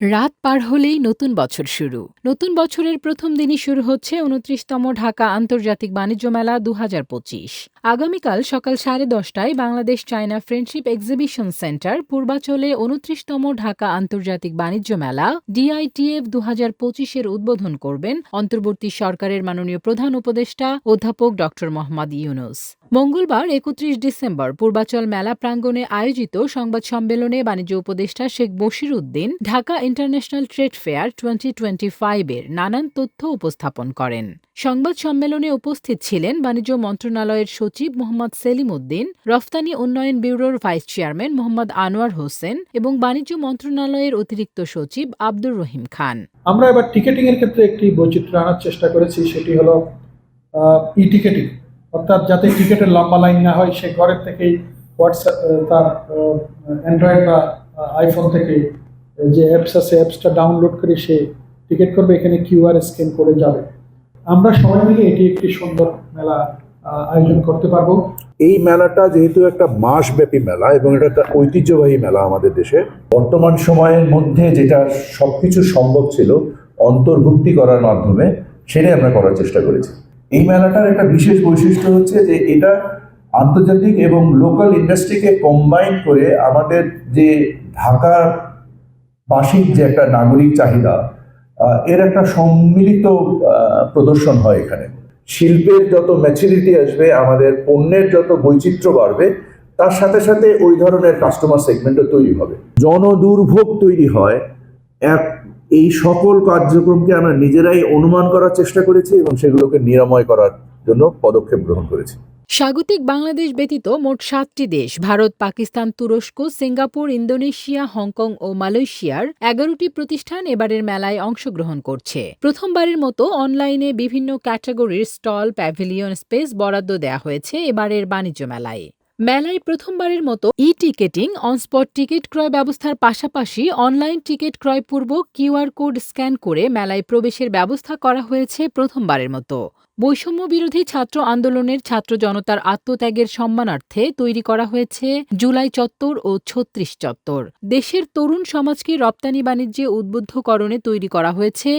রাত পার হলেই নতুন বছর শুরু। নতুন বছরের প্রথম দিনই শুরু হচ্ছে ২৯তম ঢাকা আন্তর্জাতিক বাণিজ্য মেলা ২০২৫। আগামীকাল সকাল 10:30টায় Bangladesh China friendship exhibition centre পূর্বাচলে ২৯তম ঢাকা আন্তর্জাতিক বাণিজ্য মেলা ডিআইটিএফ ২০২৫-এর উদ্বোধন করবেন অন্তর্বর্তী সরকারের মাননীয় প্রধান উপদেষ্টা অধ্যাপক ড মোহাম্মদ ইউনূস। মঙ্গলবার ৩১ ডিসেম্বর পূর্বাচল মেলা প্রাঙ্গণে আয়োজিত সংবাদ সম্মেলনে বাণিজ্য উপদেষ্টা Sheikh Bashir Uddin Dhaka international trade fair 2025-এর নানান তথ্য উপস্থাপন করেন। সংবাদ সম্মেলনে উপস্থিত ছিলেন বাণিজ্য মন্ত্রণালয়ের সচিব মোহাম্মদ সেলিম উদ্দিন, রফতানি উন্নয়ন ব্যুরোর ভাইস চেয়ারম্যান মোহাম্মদ আনোয়ার হোসেন এবং বাণিজ্য মন্ত্রণালয়ের অতিরিক্ত সচিব আব্দুর রহিম খান। আমরা এবার টিকেটিং এর ক্ষেত্রে একটি বৈচিত্র্য আনার চেষ্টা করেছি, সেটি হলো ই টিকেটিং, অর্থাৎ যাতে টিকেটের লম্বা লাইন না হয়, সে ঘরের থেকেই হোয়াটসঅ্যাপ তার অ্যান্ড্রয়েড বা আইফোন থেকে যে অ্যাপস আছে অ্যাপসটা ডাউনলোড করে সে টিকিট করবে, এখানে কিউআর স্ক্যান করে যাবে। আমরা সবাই মিলে এটি একটি সুন্দর মেলা আয়োজন করতে পারবো। এই মেলাটা যেহেতু একটা মাসব্যাপী মেলা এবং এটা একটা ঐতিহ্যবাহী মেলা আমাদের দেশে, বর্তমান সময়ের মধ্যে যেটা সবকিছু সম্ভব ছিল অন্তর্ভুক্তি করার মাধ্যমে সেটাই আমরা করার চেষ্টা করেছি। এই মেলাটার একটা বিশেষ বৈশিষ্ট্য হচ্ছে যে এটা আন্তর্জাতিক এবং লোকাল ইন্ডাস্ট্রিকে কম্বাইন করে আমাদের যে ঢাকার বার্ষিক যে একটা নাগরিক চাহিদা, এর একটা সম্মিলিত প্রদর্শন হয় এখানে। শিল্পের যত ম্যাচুরিটি আসবে, আমাদের পণ্যের যত বৈচিত্র্য বাড়বে, তার সাথে সাথে ওই ধরনের কাস্টমার সেগমেন্টও তৈরি হবে, জনদুর্ভোগ তৈরি হয়। এই সকল কার্যক্রমকে আমরা নিজেরাই অনুমান করার চেষ্টা করেছি এবং সেগুলোকে নিরাময় করার জন্য পদক্ষেপ গ্রহণ করেছি। স্বাগতিক বাংলাদেশ ব্যতীত মোট 7টি দেশ ভারত, পাকিস্তান, তুরস্ক, সিঙ্গাপুর, ইন্দোনেশিয়া, হংকং ও মালয়েশিয়ার 11টি প্রতিষ্ঠান এবারের মেলায় অংশগ্রহণ করছে। প্রথমবারের মতো অনলাইনে বিভিন্ন ক্যাটাগরির স্টল, প্যাভিলিয়ন স্পেস বরাদ্দ দেওয়া হয়েছে এবারের বাণিজ্য মেলায়। মেলায় প্রথমবারের মতো ই-টিকেটিং, অনস্পট টিকিট ক্রয় ব্যবস্থার পাশাপাশি অনলাইন টিকিট ক্রয় পূর্বক কিউআর কোড স্ক্যান করে মেলায় প্রবেশের ব্যবস্থা করা হয়েছে প্রথমবারের মতো। বৈষম্য বিরোধী ছাত্র আন্দোলনের ছাত্র জনতার আত্মত্যাগের সম্মানার্থে তৈরি করা হয়েছে জুলাই চত্বর ও ৩৬ চত্বর। দেশের তরুণ সমাজকে রপ্তানি বাণিজ্যে উদ্বুদ্ধকরণে তৈরি করা হয়েছে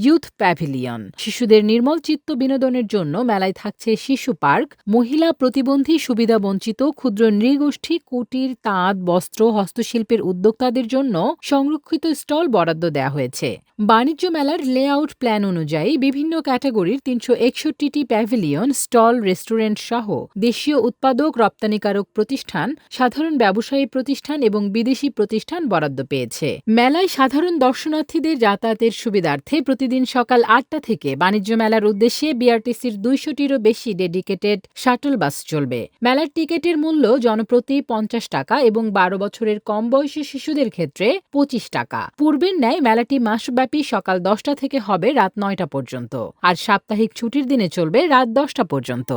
ইউথ প্যাভিলিয়ন। শিশুদের নির্মল চিত্ত বিনোদনের জন্য মেলায় থাকছে শিশু পার্ক, মহিলা প্রতিবন্ধী সুবিধাবঞ্চিত ক্ষুদ্র নৃগোষ্ঠী, কুটির, তাঁত, বস্ত্র, হস্তশিল্পের উদ্যোক্তাদের জন্য সংরক্ষিত স্টল বরাদ্দ দেওয়া হয়েছে। বাণিজ্য মেলার লেআউট প্ল্যান অনুযায়ী বিভিন্ন ক্যাটাগরির ৩৬১টি প্যাভিলিয়ন, স্টল, রেস্টুরেন্ট সহ দেশীয় উৎপাদক, রপ্তানিকারক প্রতিষ্ঠান, সাধারণ ব্যবসায়ী প্রতিষ্ঠান এবং বিদেশি প্রতিষ্ঠান বরাদ্দ পেয়েছে। মেলায় সাধারণ দর্শনার্থীদের যাতায়াতের সুবিধার্থে প্রতিদিন সকাল 8টা থেকে বাণিজ্য মেলার উদ্দেশ্যে বিআরটিসির 200টিরও বেশি ডেডিকেটেড শাটল বাস চলবে। মেলার টিকিটের মূল্য জনপ্রতি 50 টাকা এবং 12 বছরের কম বয়সী শিশুদের ক্ষেত্রে 25 টাকা। পূর্বের ন্যায় মেলাটি মাসব্যাপী সকাল 10টা থেকে হবে রাত 9টা পর্যন্ত, আর সাপ্তাহিক ছুটির দিনে চলবে রাত 10টা পর্যন্ত।